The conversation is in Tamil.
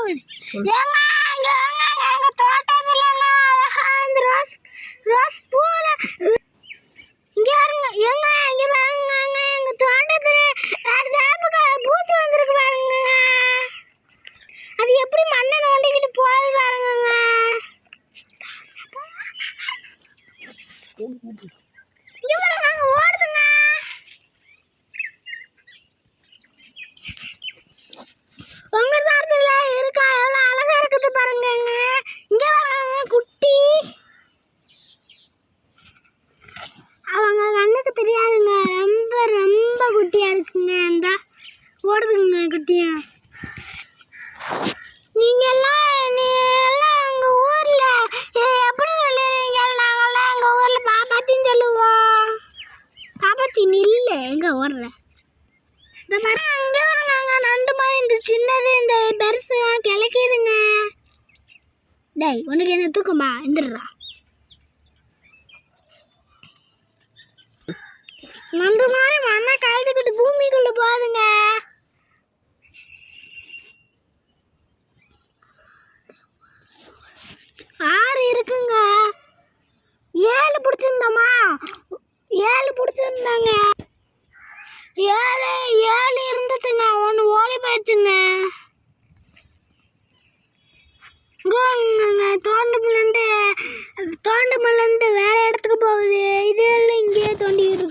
போகுது. ஏங்க இங்க எங்க தோட்டத்துல அழகா இந்த ரோஸ் பூல இங்க பாருங்க. ஏங்க இங்க பாருங்க எங்க தோட்டத்துல சேப்பு கலர் பூச்சி வந்திருக்கு பாருங்க. அது எப்படி மண்ணை நோண்டிக்கிட்டு போகுது பாருங்க. இங்க பாருங்க ஓடுதுங்க. உங்க தோட்டத்துல இருக்கா எவ்வளவு அழகா இருக்குது பாருங்க. இங்க பாருங்க குட்டி, அவங்க கண்ணுக்கு தெரியாதுங்க, ரொம்ப ரொம்ப குட்டியா இருக்குங்க. அந்த ஓடுதுங்க குட்டியா. நீங்க எல்லாம் எங்க ஊர்ல எப்படி சொல்லுவீங்க? நாங்கெல்லாம் எங்க ஊர்ல பாப்பாத்தின்னு சொல்லுவோம். பாப்பாத்தி நில்ல எங்க ஓடுற இந்த மாதிரி அங்கே நாங்க நண்டு மாதிரி இந்த சின்னது இந்த பெருசு கிளக்கிதுங்க. டேய் உனக்கு என்ன தூக்கமா எந்திரா. நண்டு மாதிரி மண்ணை கழுத்துக்கிட்டு பூமிக்குள்ள போகுதுங்க. ஆறு இருக்குங்க. 7 பிடிச்சிருந்தோமா? 7 பிடிச்சிருந்தாங்க. 7 இருந்துச்சுங்க. 1 ஓடி போயிடுச்சுங்க. தோண்டு மல்லண்டு வேற இடத்துக்கு போகுது. இது இங்கேயே தோண்டிடுறோம்.